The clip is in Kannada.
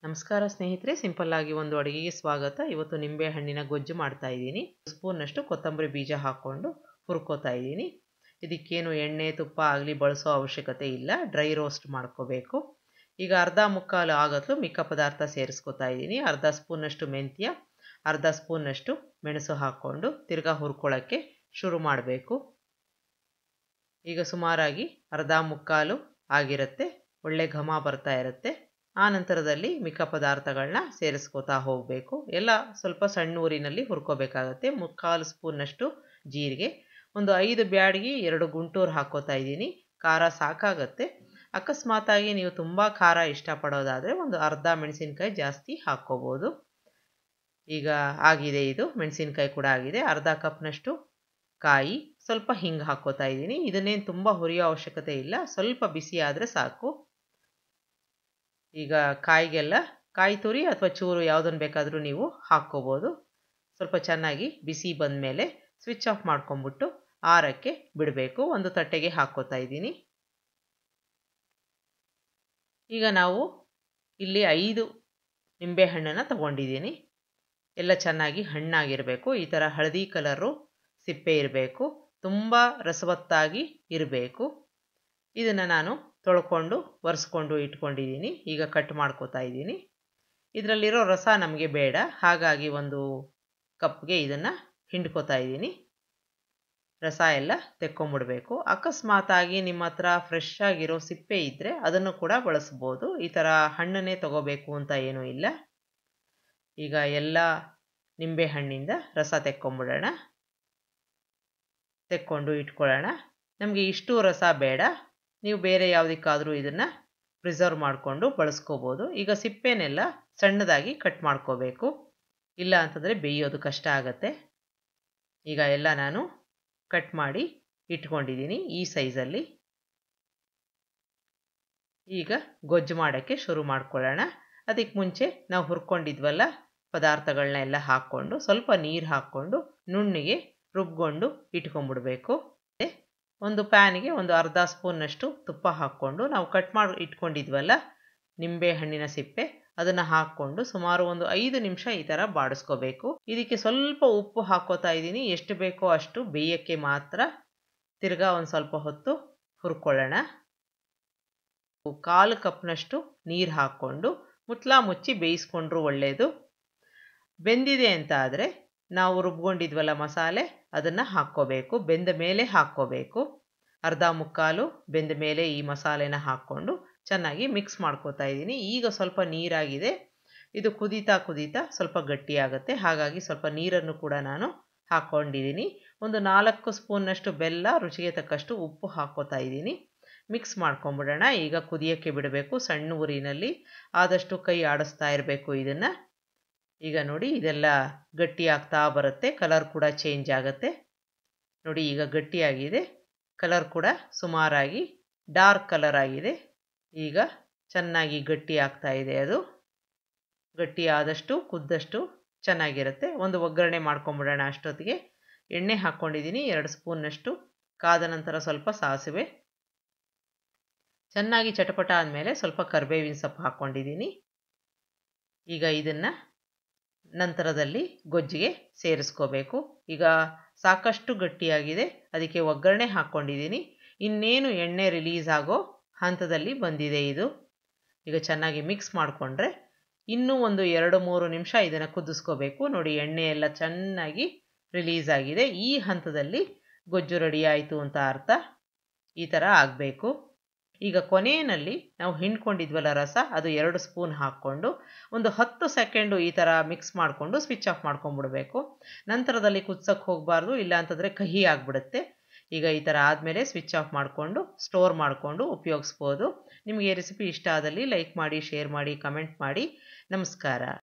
ನಮಸ್ಕಾರ ಸ್ನೇಹಿತರೆ, ಸಿಂಪಲ್ ಆಗಿ ಒಂದು ಅಡುಗೆಗೆ ಸ್ವಾಗತ. ಇವತ್ತು ನಿಂಬೆ ಹಣ್ಣಿನ ಗೊಜ್ಜು ಮಾಡ್ತಾ ಇದ್ದೀನಿ. ಸ್ಪೂನ್ನಷ್ಟು ಕೊತ್ತಂಬರಿ ಬೀಜ ಹಾಕ್ಕೊಂಡು ಹುರ್ಕೋತಾ ಇದ್ದೀನಿ. ಇದಕ್ಕೇನು ಎಣ್ಣೆ ತುಪ್ಪ ಆಗಲಿ ಬಳಸೋ ಅವಶ್ಯಕತೆ ಇಲ್ಲ, ಡ್ರೈ ರೋಸ್ಟ್ ಮಾಡ್ಕೋಬೇಕು. ಈಗ ಅರ್ಧ ಮುಕ್ಕಾಲು ಆಗತ್ತು ಮಿಕ್ಕ ಪದಾರ್ಥ ಸೇರಿಸ್ಕೋತಾ ಇದ್ದೀನಿ. ಅರ್ಧ ಸ್ಪೂನ್ನಷ್ಟು ಮೆಂತ್ಯ, ಅರ್ಧ ಸ್ಪೂನ್ನಷ್ಟು ಮೆಣಸು ಹಾಕ್ಕೊಂಡು ತಿರ್ಗಾ ಹುರ್ಕೊಳ್ಳೋಕ್ಕೆ ಶುರು ಮಾಡಬೇಕು. ಈಗ ಸುಮಾರಾಗಿ ಅರ್ಧ ಮುಕ್ಕಾಲು ಆಗಿರುತ್ತೆ, ಒಳ್ಳೆ ಘಮ ಬರ್ತಾ ಇರುತ್ತೆ. ಆ ನಂತರದಲ್ಲಿ ಮಿಕ್ಕ ಪದಾರ್ಥಗಳನ್ನ ಸೇರಿಸ್ಕೋತಾ ಹೋಗಬೇಕು. ಎಲ್ಲ ಸ್ವಲ್ಪ ಸಣ್ಣ ಊರಿನಲ್ಲಿ ಹುರ್ಕೋಬೇಕಾಗತ್ತೆ. ಮುಕ್ಕಾಲು ಸ್ಪೂನ್ನಷ್ಟು ಜೀರಿಗೆ, ಒಂದು 5 ಬ್ಯಾಡಗಿ 2 ಗುಂಟೂರು ಹಾಕೋತಾ ಇದ್ದೀನಿ. ಖಾರ ಸಾಕಾಗತ್ತೆ. ಅಕಸ್ಮಾತಾಗಿ ನೀವು ತುಂಬ ಖಾರ ಇಷ್ಟಪಡೋದಾದರೆ ಒಂದು ಅರ್ಧ ಮೆಣಸಿನ್ಕಾಯಿ ಜಾಸ್ತಿ ಹಾಕ್ಕೋಬೋದು. ಈಗ ಆಗಿದೆ, ಇದು ಮೆಣಸಿನ್ಕಾಯಿ ಕೂಡ ಆಗಿದೆ. ಅರ್ಧ ಕಪ್ನಷ್ಟು ಕಾಯಿ, ಸ್ವಲ್ಪ ಹಿಂಗೆ ಹಾಕ್ಕೋತಾ ಇದ್ದೀನಿ. ಇದನ್ನೇನು ತುಂಬ ಹುರಿಯೋ ಅವಶ್ಯಕತೆ ಇಲ್ಲ, ಸ್ವಲ್ಪ ಬಿಸಿ ಆದರೆ ಸಾಕು. ಈಗ ಕಾಯಿಗೆಲ್ಲ ಕಾಯಿ ತುರಿ ಅಥವಾ ಚೂರು ಯಾವುದನ್ನು ಬೇಕಾದರೂ ನೀವು ಹಾಕ್ಕೋಬೋದು. ಸ್ವಲ್ಪ ಚೆನ್ನಾಗಿ ಬಿಸಿ ಬಂದ ಮೇಲೆ ಸ್ವಿಚ್ ಆಫ್ ಮಾಡ್ಕೊಂಬಿಟ್ಟು ಆರಕ್ಕೆ ಬಿಡಬೇಕು. ಒಂದು ತಟ್ಟೆಗೆ ಹಾಕ್ಕೋತಾ ಇದ್ದೀನಿ. ಈಗ ನಾವು ಇಲ್ಲಿ 5 ನಿಂಬೆಹಣ್ಣನ್ನು ತಗೊಂಡಿದ್ದೀನಿ. ಎಲ್ಲ ಚೆನ್ನಾಗಿ ಹಣ್ಣಾಗಿರಬೇಕು. ಈ ಥರ ಹಳದಿ ಕಲರು ಸಿಪ್ಪೆ ಇರಬೇಕು, ತುಂಬ ರಸವತ್ತಾಗಿ ಇರಬೇಕು. ಇದನ್ನು ನಾನು ತೊಳ್ಕೊಂಡು ಒರೆಸ್ಕೊಂಡು ಇಟ್ಕೊಂಡಿದ್ದೀನಿ. ಈಗ ಕಟ್ ಮಾಡ್ಕೋತಾ ಇದ್ದೀನಿ. ಇದರಲ್ಲಿರೋ ರಸ ನಮಗೆ ಬೇಡ, ಹಾಗಾಗಿ ಒಂದು ಕಪ್ಗೆ ಇದನ್ನು ಹಿಂಡ್ಕೋತಾ ಇದ್ದೀನಿ. ರಸ ಎಲ್ಲ ತೆಕ್ಕೊಂಬಿಡ್ಬೇಕು. ಅಕಸ್ಮಾತಾಗಿ ನಿಮ್ಮ ಹತ್ರ ಫ್ರೆಶ್ ಆಗಿರೋ ಸಿಪ್ಪೆ ಇದ್ದರೆ ಅದನ್ನು ಕೂಡ ಬಳಸ್ಬೋದು. ಈ ಥರ ಹಣ್ಣನ್ನೇ ತಗೋಬೇಕು ಅಂತ ಏನೂ ಇಲ್ಲ. ಈಗ ಎಲ್ಲ ನಿಂಬೆ ಹಣ್ಣಿಂದ ರಸ ತೆಕ್ಕೊಂಬಿಡೋಣ. ತೆಕ್ಕೊಂಡು ಇಟ್ಕೊಳ್ಳೋಣ. ನಮಗೆ ಇಷ್ಟು ರಸ ಬೇಡ, ನೀವು ಬೇರೆ ಯಾವುದಕ್ಕಾದರೂ ಇದನ್ನು ಪ್ರಿಸರ್ವ್ ಮಾಡಿಕೊಂಡು ಬಳಸ್ಕೋಬೋದು. ಈಗ ಸಿಪ್ಪೆನೆಲ್ಲ ಸಣ್ಣದಾಗಿ ಕಟ್ ಮಾಡ್ಕೋಬೇಕು, ಇಲ್ಲ ಅಂತಂದರೆ ಬೇಯೋದು ಕಷ್ಟ ಆಗುತ್ತೆ. ಈಗ ಎಲ್ಲ ನಾನು ಕಟ್ ಮಾಡಿ ಇಟ್ಕೊಂಡಿದ್ದೀನಿ ಈ ಸೈಜಲ್ಲಿ. ಈಗ ಗೊಜ್ಜು ಮಾಡೋಕ್ಕೆ ಶುರು ಮಾಡ್ಕೊಳ್ಳೋಣ. ಅದಕ್ಕೆ ಮುಂಚೆ ನಾವು ಹುರ್ಕೊಂಡಿದ್ವಲ್ಲ ಪದಾರ್ಥಗಳನ್ನ ಎಲ್ಲ ಹಾಕ್ಕೊಂಡು ಸ್ವಲ್ಪ ನೀರು ಹಾಕ್ಕೊಂಡು ನುಣ್ಣಿಗೆ ರುಬ್ಕೊಂಡು ಇಟ್ಕೊಂಡ್ಬಿಡ್ಬೇಕು. ಒಂದು ಪ್ಯಾನಿಗೆ ಒಂದು ಅರ್ಧ ಸ್ಪೂನ್ನಷ್ಟು ತುಪ್ಪ ಹಾಕ್ಕೊಂಡು ನಾವು ಕಟ್ ಮಾಡಿ ಇಟ್ಕೊಂಡಿದ್ವಲ್ಲ ನಿಂಬೆ ಹಣ್ಣಿನ ಸಿಪ್ಪೆ ಅದನ್ನು ಹಾಕ್ಕೊಂಡು ಸುಮಾರು ಒಂದು 5 ನಿಮಿಷ ಈ ಥರ ಬಾಡಿಸ್ಕೋಬೇಕು. ಇದಕ್ಕೆ ಸ್ವಲ್ಪ ಉಪ್ಪು ಹಾಕ್ಕೋತಾ ಇದ್ದೀನಿ, ಎಷ್ಟು ಬೇಕೋ ಅಷ್ಟು ಬೇಯಕ್ಕೆ ಮಾತ್ರ. ತಿರ್ಗಾ ಒಂದು ಸ್ವಲ್ಪ ಹೊತ್ತು ಹುರ್ಕೊಳ್ಳೋಣ. 1/4 ಕಪ್ನಷ್ಟು ನೀರು ಹಾಕ್ಕೊಂಡು ಮುಚ್ಚಳ ಮುಚ್ಚಿ ಬೇಯಿಸ್ಕೊಂಡ್ರೂ ಒಳ್ಳೆಯದು. ಬೆಂದಿದೆ ಅಂತ ಆದರೆ ನಾವು ರುಬ್ಕೊಂಡಿದ್ವಲ್ಲ ಮಸಾಲೆ ಅದನ್ನು ಹಾಕ್ಕೋಬೇಕು, ಬೆಂದ ಮೇಲೆ ಹಾಕ್ಕೋಬೇಕು. ಅರ್ಧ ಮುಕ್ಕಾಲು ಬೆಂದ ಮೇಲೆ ಈ ಮಸಾಲೆನ ಹಾಕ್ಕೊಂಡು ಚೆನ್ನಾಗಿ ಮಿಕ್ಸ್ ಮಾಡ್ಕೋತಾ ಇದ್ದೀನಿ. ಈಗ ಸ್ವಲ್ಪ ನೀರಾಗಿದೆ, ಇದು ಕುದೀತಾ ಕುದೀತಾ ಸ್ವಲ್ಪ ಗಟ್ಟಿಯಾಗುತ್ತೆ, ಹಾಗಾಗಿ ಸ್ವಲ್ಪ ನೀರನ್ನು ಕೂಡ ನಾನು ಹಾಕ್ಕೊಂಡಿದ್ದೀನಿ. ಒಂದು 4 ಸ್ಪೂನ್ನಷ್ಟು ಬೆಲ್ಲ, ರುಚಿಗೆ ತಕ್ಕಷ್ಟು ಉಪ್ಪು ಹಾಕ್ಕೋತಾ ಇದ್ದೀನಿ. ಮಿಕ್ಸ್ ಮಾಡ್ಕೊಂಬಿಡೋಣ. ಈಗ ಕುದಿಯೋಕ್ಕೆ ಬಿಡಬೇಕು ಸಣ್ಣ ಊರಿನಲ್ಲಿ, ಆದಷ್ಟು ಕೈ ಆಡಿಸ್ತಾ ಇರಬೇಕು ಇದನ್ನು. ಈಗ ನೋಡಿ ಇದೆಲ್ಲ ಗಟ್ಟಿ ಆಗ್ತಾ ಬರುತ್ತೆ, ಕಲರ್ ಕೂಡ ಚೇಂಜ್ ಆಗುತ್ತೆ. ನೋಡಿ ಈಗ ಗಟ್ಟಿಯಾಗಿದೆ, ಕಲರ್ ಕೂಡ ಸುಮಾರಾಗಿ ಡಾರ್ಕ್ ಕಲರ್ ಆಗಿದೆ. ಈಗ ಚೆನ್ನಾಗಿ ಗಟ್ಟಿ ಆಗ್ತಾ ಇದೆ. ಅದು ಗಟ್ಟಿ ಆದಷ್ಟು ಕುದ್ದಷ್ಟು ಚೆನ್ನಾಗಿರುತ್ತೆ. ಒಂದು ಒಗ್ಗರಣೆ ಮಾಡ್ಕೊಂಬಿಡೋಣ. ಅಷ್ಟೊತ್ತಿಗೆ ಎಣ್ಣೆ ಹಾಕ್ಕೊಂಡಿದ್ದೀನಿ 2 ಸ್ಪೂನ್ನಷ್ಟು. ಕಾದ ನಂತರ ಸ್ವಲ್ಪ ಸಾಸಿವೆ, ಚೆನ್ನಾಗಿ ಚಟಪಟ ಆದಮೇಲೆ ಸ್ವಲ್ಪ ಕರಿಬೇವಿನ ಸೊಪ್ಪು ಹಾಕ್ಕೊಂಡಿದ್ದೀನಿ. ಈಗ ಇದನ್ನು ನಂತರದಲ್ಲಿ ಗೊಜ್ಜಿಗೆ ಸೇರಿಸ್ಕೋಬೇಕು. ಈಗ ಸಾಕಷ್ಟು ಗಟ್ಟಿಯಾಗಿದೆ, ಅದಕ್ಕೆ ಒಗ್ಗರಣೆ ಹಾಕ್ಕೊಂಡಿದ್ದೀನಿ. ಇನ್ನೇನು ಎಣ್ಣೆ ರಿಲೀಸ್ ಆಗೋ ಹಂತದಲ್ಲಿ ಬಂದಿದೆ ಇದು. ಈಗ ಚೆನ್ನಾಗಿ ಮಿಕ್ಸ್ ಮಾಡಿಕೊಂಡ್ರೆ ಇನ್ನೂ ಒಂದು 2-3 ನಿಮಿಷ ಇದನ್ನು ಕುದಿಸ್ಕೋಬೇಕು. ನೋಡಿ ಎಣ್ಣೆ ಎಲ್ಲ ಚೆನ್ನಾಗಿ ರಿಲೀಸ್ ಆಗಿದೆ. ಈ ಹಂತದಲ್ಲಿ ಗೊಜ್ಜು ರೆಡಿ ಆಯಿತು ಅಂತ ಅರ್ಥ. ಈ ಥರ ಆಗಬೇಕು. ಈಗ ಕೊನೆಯಲ್ಲಿ ನಾವು ಹಿಂಡ್ಕೊಂಡಿದ್ವಲ್ಲ ರಸ, ಅದು 2 ಸ್ಪೂನ್ ಹಾಕ್ಕೊಂಡು ಒಂದು 10 ಸೆಕೆಂಡು ಈ ಥರ ಮಿಕ್ಸ್ ಮಾಡಿಕೊಂಡು ಸ್ವಿಚ್ ಆಫ್ ಮಾಡ್ಕೊಂಬಿಡ್ಬೇಕು. ನಂತರದಲ್ಲಿ ಕುದಿಸೋಕ್ಕೆ ಹೋಗಬಾರ್ದು, ಇಲ್ಲ ಅಂತಂದರೆ ಕಹಿ ಆಗಿಬಿಡುತ್ತೆ. ಈಗ ಈ ಥರ ಆದಮೇಲೆ ಸ್ವಿಚ್ ಆಫ್ ಮಾಡಿಕೊಂಡು ಸ್ಟೋರ್ ಮಾಡಿಕೊಂಡು ಉಪಯೋಗಿಸ್ಬೋದು. ನಿಮಗೆ ಈ ರೆಸಿಪಿ ಇಷ್ಟ ಆದಲ್ಲಿ ಲೈಕ್ ಮಾಡಿ, ಶೇರ್ ಮಾಡಿ, ಕಮೆಂಟ್ ಮಾಡಿ. ನಮಸ್ಕಾರ.